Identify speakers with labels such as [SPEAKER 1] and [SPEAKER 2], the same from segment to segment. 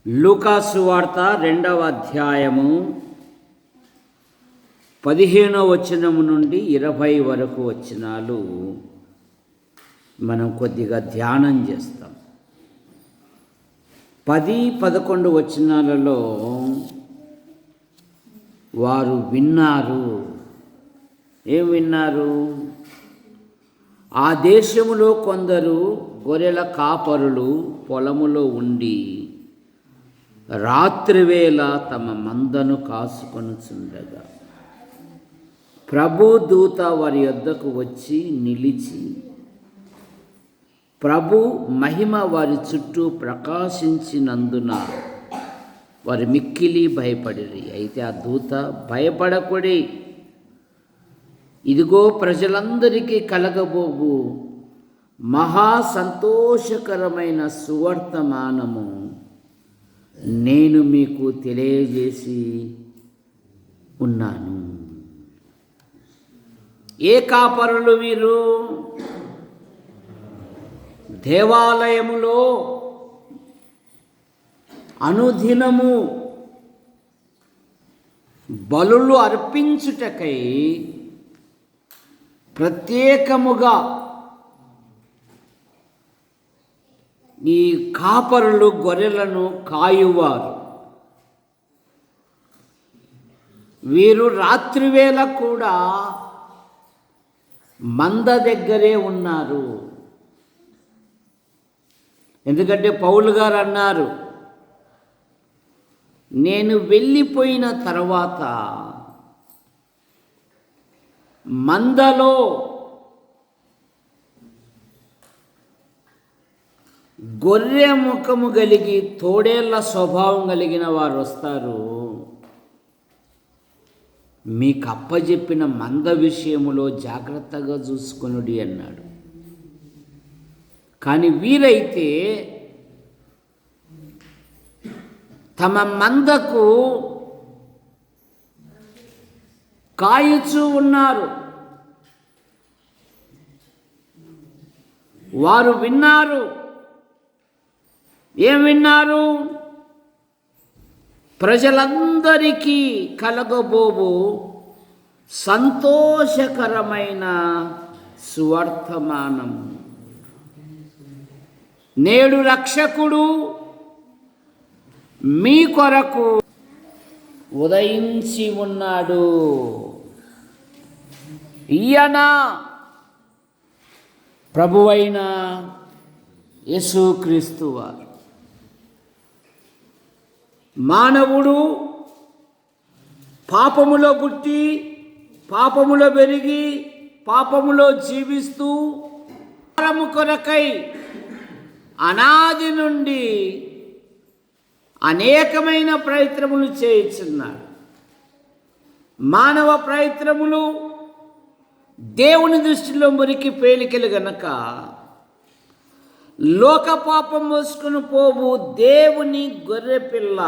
[SPEAKER 1] లూకా సువార్త 2వ అధ్యాయము 15వ వచనము నుండి 20 వరకు వచనాలు మనం కొద్దిగా ధ్యానం చేస్తాం. 10-11 వచనాలలో వారు విన్నారు. ఏం విన్నారు? ఆ దేశములో కొందరు గొర్రెల కాపరులు పొలములో ఉండి రాత్రివేళ తమ మందను కాసుకొనుచుండగా ప్రభు దూత వారి యొద్దకు వచ్చి నిలిచి ప్రభు మహిమ వారి చుట్టూ ప్రకాశించినందున వారు మిక్కిలి భయపడిరి. అయితే ఆ దూత, భయపడకుడి, ఇదిగో ప్రజలందరికీ కలగబోవు మహా సంతోషకరమైన సువర్తమానము నేను మీకు తెలియజేసి ఉన్నాను. ఏ కాపరులు వీరు? దేవాలయములో అనుదినము బలులు అర్పించుటకై ప్రత్యేకముగా ఈ కాపరులు గొర్రెలను కాయువారు. వీరు రాత్రివేళ కూడా మంద దగ్గరే ఉన్నారు. ఎందుకంటే పౌలు గారు అన్నారు, నేను వెళ్ళిపోయిన తర్వాత మందలో గొర్రె ముఖము కలిగి తోడేళ్ల స్వభావం కలిగిన వారు వస్తారు. మీకు అప్పజెప్పిన మంద విషయములో జాగ్రత్తగా చూసుకొనుడి అన్నాడు. కానీ వీరైతే తమ మందకు కాయుచూ ఉన్నారు. వారు విన్నారు. ఏం విన్నారు? ప్రజలందరికీ కలగబోవు సంతోషకరమైన సువర్తమానం. నేడు రక్షకుడు మీ కొరకు ఉదయించి ఉన్నాడు. ఈయన ప్రభువైన యేసుక్రీస్తు వారు. మానవుడు పాపములో పుట్టి, పాపములో పెరిగి, పాపములో జీవిస్తూ పరము కొరకై అనాది నుండి అనేకమైన ప్రయత్నములు చేయుచున్నాడు. మానవ ప్రయత్నములు దేవుని దృష్టిలో మురికి పేలికలు గనక లోక పాపం మోసుకుని పోవు దేవుని గొర్రెపిల్ల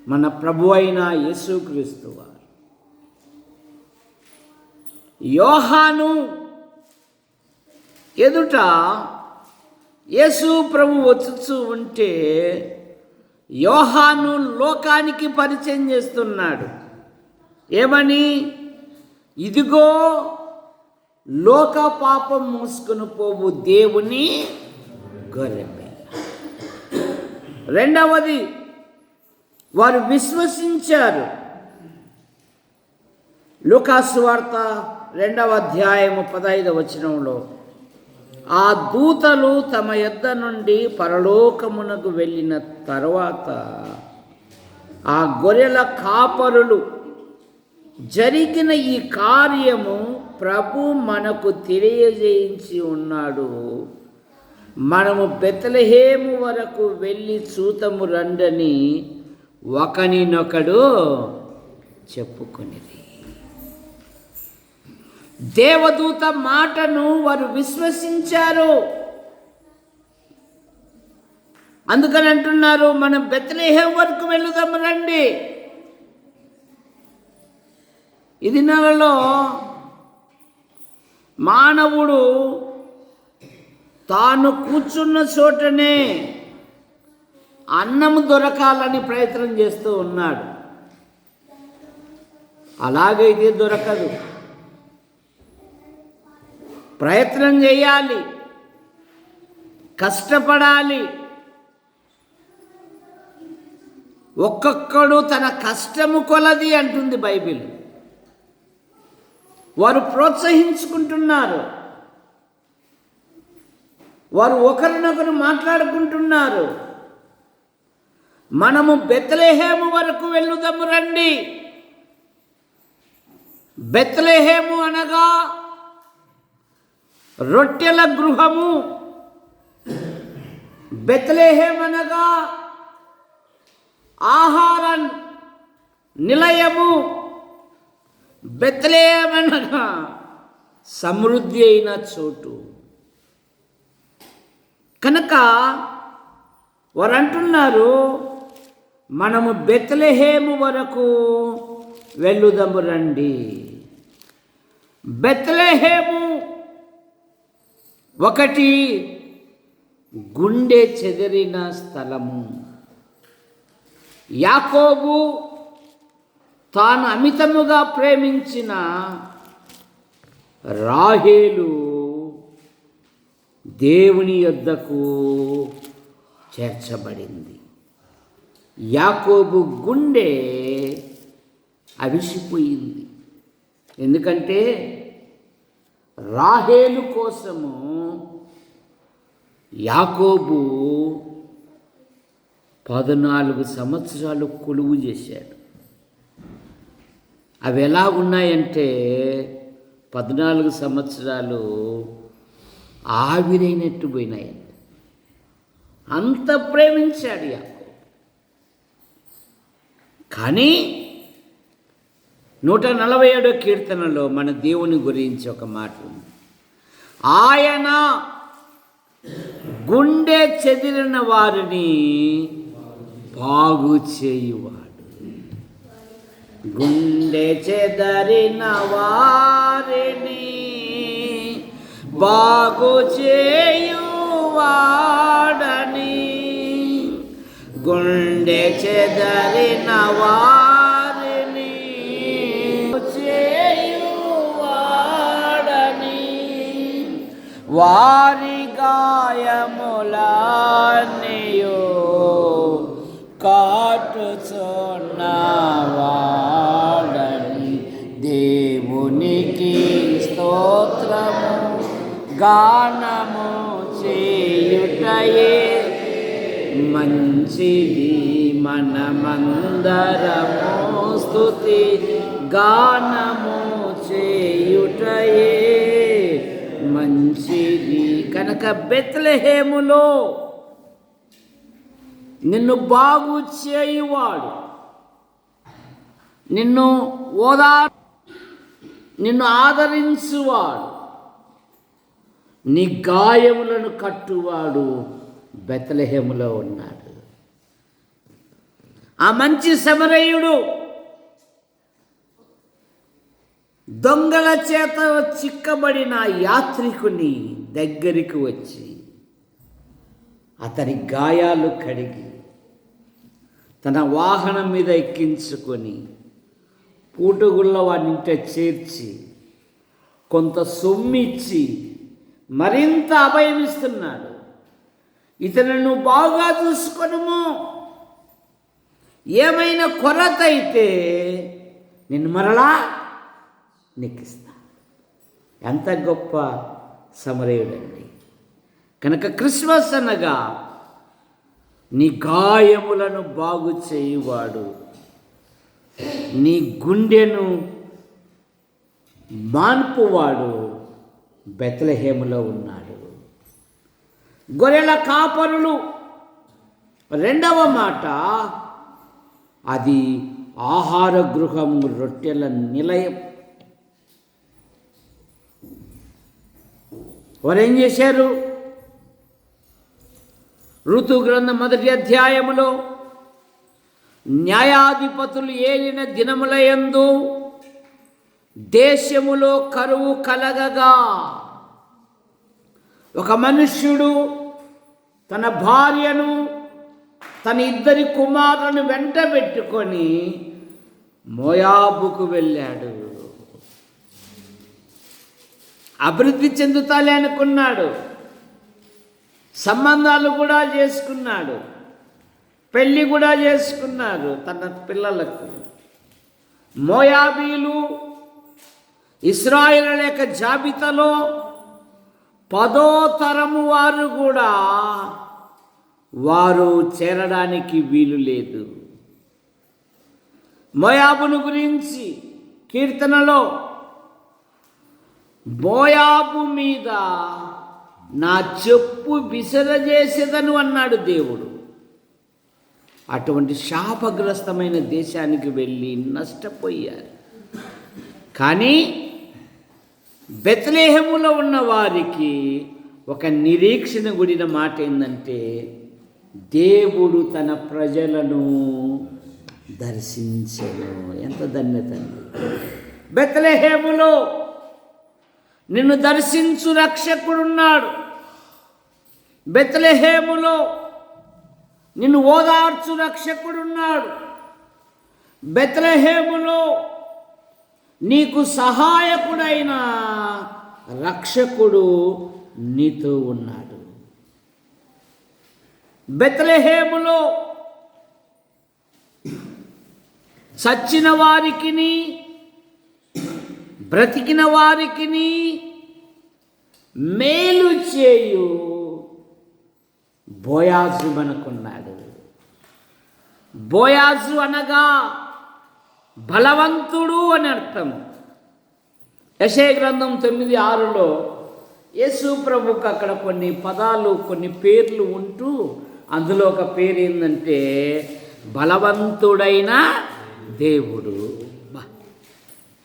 [SPEAKER 1] మన ప్రభు అయిన యేసుక్రీస్తు వారు. యోహాను ఎదుట యేసు ప్రభు వచ్చుచూ ఉంటే యోహాను లోకానికి పరిచయం చేస్తున్నాడు. ఏమని? ఇదిగో లోక పాపం మూసుకుని పోవు దేవుని గొర్రెపిల్ల. రెండవది, వారు విశ్వసించారు. లూకా సువార్త 2వ అధ్యాయము 15వ వచనంలో ఆ దూతలు తమ యొద్ద నుండి పరలోకమునకు వెళ్ళిన తరువాత ఆ గొర్రెల కాపరులు జరిగిన ఈ కార్యము ప్రభు మనకు తెలియజేయించి ఉన్నాడు. మనము బెత్లెహేము వరకు వెళ్ళి చూతము రండని ఒకనినొకడు చెప్పుకొనిది. దేవదూత మాటను వారు విశ్వసించారు. అందుకని అంటున్నారు, మనం బెత్లెహేము వరకు వెళుదాము రండి. ఈ దినాలలో మానవుడు తాను కూర్చున్న చోటనే అన్నం దొరకాలని ప్రయత్నం చేస్తూ ఉన్నాడు. అలాగైతే దొరకదు. ప్రయత్నం చేయాలి, కష్టపడాలి. ఒక్కొక్కడు తన కష్టము కొలది అంటుంది బైబిల్. వారు ప్రోత్సహించుకుంటున్నారు, వారు ఒకరినొకరు మాట్లాడుకుంటున్నారు. మనము బెత్లెహేము వరకు వెళ్ళుదాము రండి. బెత్లెహేము అనగా రొట్టెల గృహము. బెత్లెహేం అనగా ఆహార నిలయము. బెత్లెహేం అనగా సమృద్ధి అయిన చోటు. కనుక వారు అంటున్నారు, మనము బెత్లెహేము వరకు వెళ్ళుదాము రండి. బెత్లెహేము ఒకటి గుండె చెదిరిన స్థలము. యాకోబు తాను అమితముగా ప్రేమించిన రాహేలు దేవుని యొద్దకు చేర్చబడింది. యాకోబు గుండె అవిసిపోయింది. ఎందుకంటే రాహేలు కోసము యాకోబు 14 సంవత్సరాలు కొలువు చేశాడు. అవి ఎలా ఉన్నాయంటే 14 సంవత్సరాలు ఆవిరైనట్టు పోయినాయి. అంత ప్రేమించాడు యాకోబు. కానీ 147 కీర్తనలో మన దేవుని గురించి ఒక మాట ఉంది. ఆయన గుండె చెదిరిన వారిని బాగు చేయువాడు. గుండె చెదరిన వారిని బాగు చేయువాడని, గుండె చెదరిన వారిని చేయువాడని, వారి గాయములన్నీయు కాటుచున్నవాడని, దేవునికి స్తోత్రము గానము చేయుటయే మంచిది. మనమందరము స్తుతి గానము చేయుటయే మంచిది. కనుక బెత్లెహేములో నిన్ను బాగు చేయువాడు, నిన్ను ఆదరించువాడు, నీ గాయములను కట్టువాడు బెత్లెహేములో ఉన్నాడు. ఆ మంచి సమరయుడు దొంగల చేత చిక్కబడిన యాత్రికుని దగ్గరికి వచ్చి అతని గాయాలు కడిగి తన వాహనం మీద ఎక్కించుకొని పూటగుళ్ళ వాడింట చేర్చి కొంత సొమ్మిచ్చి మరింత అభయమిస్తున్నాడు. ఇతను బాగా చూసుకొనుము, ఏమైనా కొరత అయితే నిన్ను మరలా నీకిస్తా. ఎంత గొప్ప సమరయుడండి. కనుక క్రిస్మస్ అనగా నీ గాయములను బాగు చేయువాడు, నీ గుండెను మాన్పువాడు బెత్లెహేములో ఉన్నాడు. గొర్రెల కాపరులు రెండవ మాట, అది ఆహార గృహము, రొట్టెల నిలయం. వారేం చేశారు? ఋతు గ్రంథం 1వ అధ్యాయములో న్యాయాధిపతులు ఏలిన దినములయందు దేశములో కరువు కలగగా ఒక మనుష్యుడు తన భార్యను తన 2 కుమారులను వెంట పెట్టుకొని మోయాబుకు వెళ్ళాడు. అభివృద్ధి చెందుతాలే అనుకున్నాడు. సంబంధాలు కూడా చేసుకున్నాడు, పెళ్ళి కూడా చేసుకున్నారు తన పిల్లలకు. మోయాబీలు ఇశ్రాయేలు యొక్క జాబితాలో 10వ తరము వారు కూడా వారు చేరడానికి వీలు లేదు. మోయాబును గురించి కీర్తనలో మోయాబు మీద నా చెప్పు విసరజేసేదను అన్నాడు దేవుడు. అటువంటి శాపగ్రస్తమైన దేశానికి వెళ్ళి నష్టపోయారు. కానీ బెత్లెహేములో ఉన్న వారికి ఒక నిరీక్షణ కూడిన మాట ఏంటంటే, దేవుడు తన ప్రజలను దర్శించెను. ఎంత ధన్యత! బెత్లెహేములో నిన్ను దర్శించు రక్షకుడున్నాడు. బెత్లెహేములో నిన్ను ఓదార్చు రక్షకుడున్నాడు. బెత్లెహేములో నీకు సహాయకుడైన రక్షకుడు నీతో ఉన్నాడు. బెత్లెహేములో చచ్చిన వారికిని బ్రతికిన వారికిని మేలు చేయు బోయాజు మనకున్నాడు. బోయాజు అనగా బలవంతుడు అని అర్థం. యెషయా గ్రంథం 9:6లో యేసు ప్రభుకు అక్కడ కొన్ని పదాలు, కొన్ని పేర్లు ఉంటూ అందులో ఒక పేరు ఏంటంటే బలవంతుడైన దేవుడు.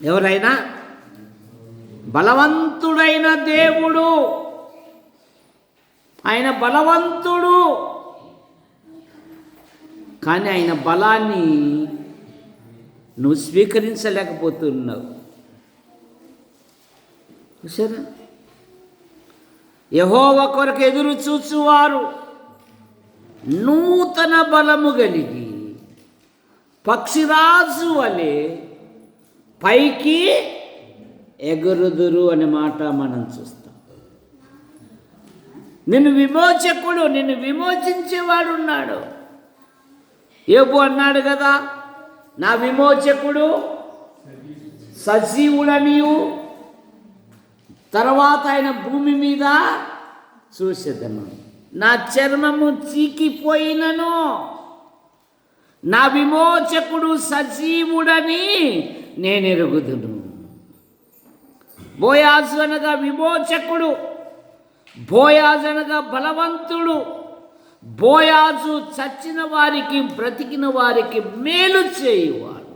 [SPEAKER 1] ఎవరైనా బలవంతుడైన దేవుడు, ఆయన బలవంతుడు. కానీ ఆయన బలాన్ని నువ్వు స్వీకరించలేకపోతున్నావు. చూసారా? యెహోవా కొరకు ఎదురు చూచువారు నూతన బలము కలిగి పక్షిరాజు వలె పైకి ఎగురుదురు అనే మాట మనం చూస్తాం. నిన్ను విమోచకుడు, నిన్ను విమోచించేవాడు ఉన్నాడు. యోబు అన్నాడు కదా, నా విమోచకుడు సజీవుడనియు తర్వాత ఆయన భూమి మీద చూసేదను. నా చర్మము చీకిపోయినను నా విమోచకుడు సజీవుడని నేను ఎరుగుదును. బోయాజు అనగా విమోచకుడు, బోయాజు అనగా బలవంతుడు. బోయాజు చచ్చిన వారికి బ్రతికిన వారికి మేలు చేయువాడు.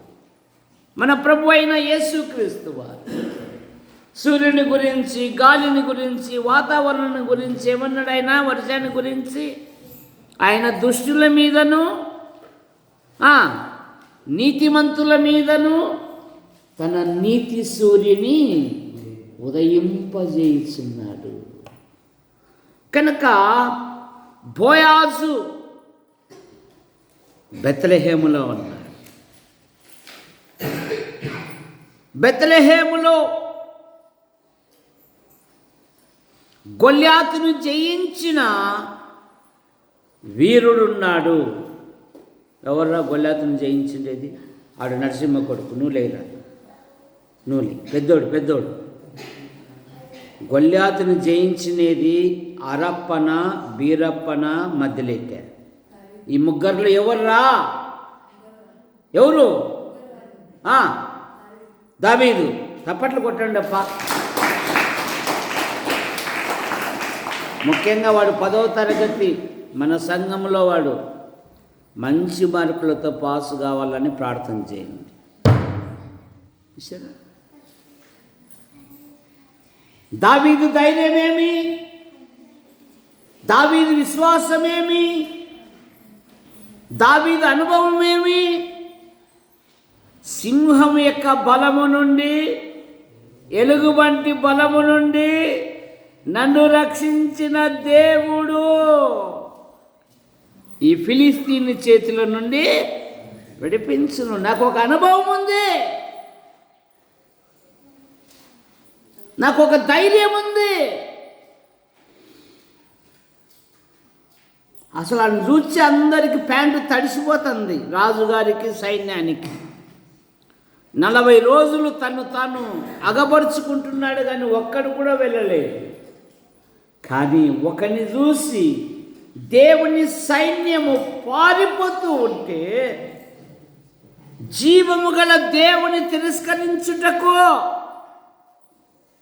[SPEAKER 1] మన ప్రభు అయిన యేసుక్రీస్తు వారు సూర్యుని గురించి, గాలిని గురించి, వాతావరణం గురించి ఏమన్నాడు ఆయన? వర్షాన్ని గురించి ఆయన దుష్టుల మీదను నీతిమంతుల మీదను తన నీతి సూర్యుని ఉదయింపజేయుచున్నాడు. కనుక బోయాజు బెత్లెహేములో ఉన్నాడు. బెత్లెహేములో గొల్యాతును జయించిన వీరుడున్నాడు. ఎవర్రా గొల్యాతును జయించిండేది? ఆడు నరసింహ కొడుకు నూలేరా, నూలి పెద్దోడు. గొల్యాతును జయించినది అరప్పన, బీరప్పన, మధ్యలెట్ట. ఈ ముగ్గురులో ఎవర్రా? ఎవరు? దావీదు. తప్పట్లు కొట్టండి అప్ప. ముఖ్యంగా వాడు 10వ తరగతి మన సంఘంలో వాడు మంచి మార్కులతో పాసు కావాలని ప్రార్థన చేయండి. దావీదు ధైర్యమేమి, దావీదు విశ్వాసమేమి, దావీదు అనుభవమేమి? సింహం యొక్క బలము నుండి, ఎలుగుబంటి బలము నుండి నన్ను రక్షించిన దేవుడు. ఈ ఫిలిస్తీన్ చేతిలో నుండి విడిపించును. నాకు ఒక అనుభవం ఉంది, నాకు ఒక ధైర్యం ఉంది. అసలు ఆయన చూచి అందరికి ప్యాంటు తడిసిపోతుంది, రాజుగారికి సైన్యానికి. 40 రోజులు తను తాను అగబరుచుకుంటున్నాడు, కానీ ఒక్కడు కూడా వెళ్ళలేదు. కానీ ఒకని చూసి దేవుని సైన్యము పారిపోతూ ఉంటే, జీవము గల దేవుని తిరస్కరించుటకు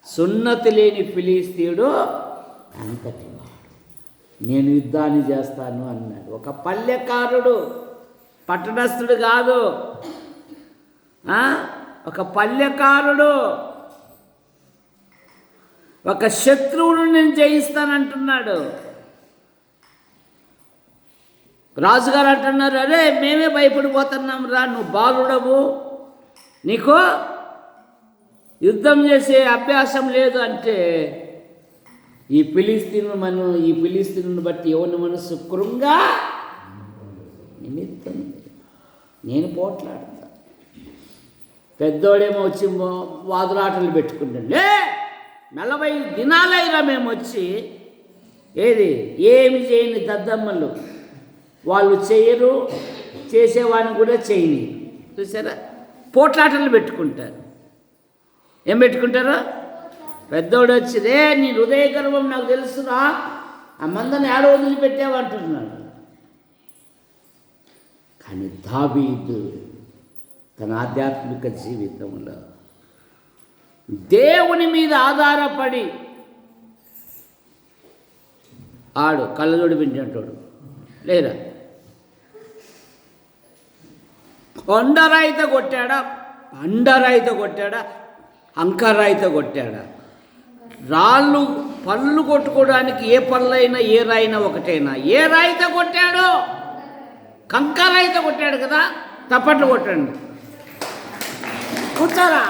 [SPEAKER 1] సున్నతి లేని ఫిలిస్తీయుడు అంతటి నేను యుద్ధాన్ని చేస్తాను అన్నాడు. ఒక పల్లెకారుడు, పట్టణస్థుడు కాదు, ఒక పల్లెకారుడు ఒక శత్రువును నేను జయిస్తానంటున్నాడు. రాజుగారు అంటున్నారు, అరే మేమే భయపడిపోతున్నాం రా, నువ్వు బాలుడవు, నీకు యుద్ధం చేసే అభ్యాసం లేదు అంటే, ఈ ఫిలిస్తీనుని బట్టి ఎవరి మనసు కృంగా నిమిత్తం నేను పోట్లాడతా. పెద్దోడేమో వచ్చి వాదులాటలు పెట్టుకుంటాడు. 40 దినాలైనా మేము వచ్చి ఏమి చేయని దద్దమ్మలు, వాళ్ళు చేయరు, చేసేవాడిని కూడా చేయని. చూసారా, పోట్లాటలు పెట్టుకుంటారు. ఏం పెట్టుకుంటారు? పెద్దోడు వచ్చి, నీ హృదయ గర్వం నాకు తెలుసురా, ఆ మందని ఏడో వదిలిపెట్టావంటున్నాడు. కానీ దావీదు తన ఆధ్యాత్మిక జీవితంలో దేవుని మీద ఆధారపడి ఆడు కళ్ళజోడు వింటుంటాడు లేదా, కొండరాయిత కొట్టాడా, బండరాయిత కొట్టాడా, అంకరాయిత కొట్టాడా? రాళ్ళు పళ్ళు కొట్టుకోవడానికి ఏ పళ్ళైనా ఏ రాయినా ఒకటైనా. ఏ రాయిత కొట్టాడు? కంకరాయిత కొట్టాడు కదా. తప్పట్లు కొట్టండి, కూర్చోరా.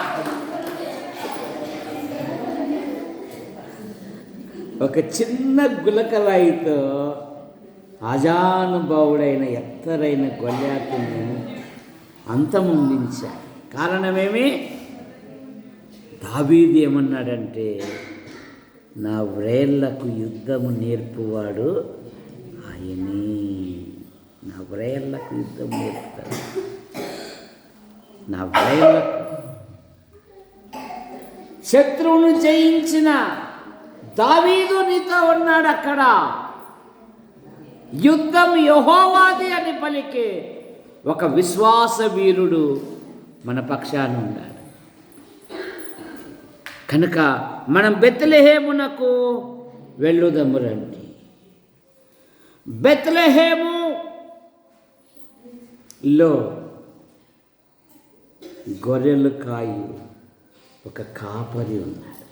[SPEAKER 1] ఒక చిన్న గులకరాయితో ఆజానుభావుడైన ఎత్తరైన గొల్యాతుని అంతమొందించాడు. కారణమేమి? దావీదు ఏమన్నాడంటే, నా వ్రేళ్లకు యుద్ధము నేర్పువాడు ఆయనే. నా వ్రేళ్లకు యుద్ధం నేర్పుతాడు. నా వ్రేళ్లకు శత్రువును జయించిన దావీదు నీతో ఉన్నాడు. అక్కడ యుద్ధం యెహోవాది అని పలికే ఒక విశ్వాస వీరుడు మన పక్షాన ఉన్నాడు. కనుక మనం బెత్లెహేమునకు వెళ్ళుదము రండి. బెత్లెహేములో గొర్రెలు కాయు ఒక కాపరి ఉన్నాడు.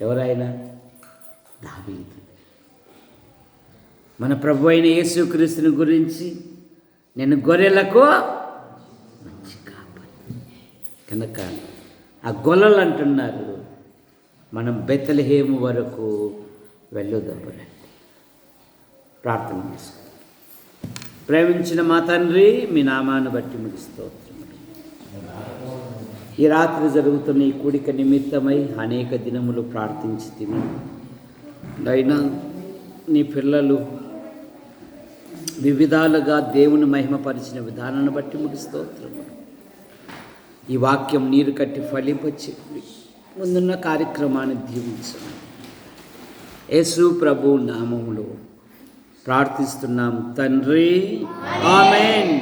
[SPEAKER 1] ఎవరైనా? దావీదు. మన ప్రభు అయిన యేసుక్రీస్తుని గురించి, నేను గొర్రెలకు మంచి కాపరి. కనుక ఆ గొల్లలు అంటున్నారు, మనం బెత్లెహేము వరకు వెళ్ళుదము రండి. ప్రార్థన చేసుకోండి. ప్రేమించిన మా తండ్రి, మీ నామాన్ని బట్టి మీకు స్తోత్రములు. ఈ రాత్రి జరుగుతున్న ఈ కూడిక నిమిత్తమై అనేక దినములు ప్రార్థించి తిని, అయినా నీ పిల్లలు వివిధాలుగా దేవుని మహిమపరిచిన విధానాన్ని బట్టి మీకు స్తోత్రములు. ఈ వాక్యం నీరు కట్టి ఫలింపచెప్పి ముందున్న కార్యక్రమాన్ని దీవించండి. యేసు ప్రభు నామములో ప్రార్థిస్తున్నాం తండ్రి, ఆమేన్.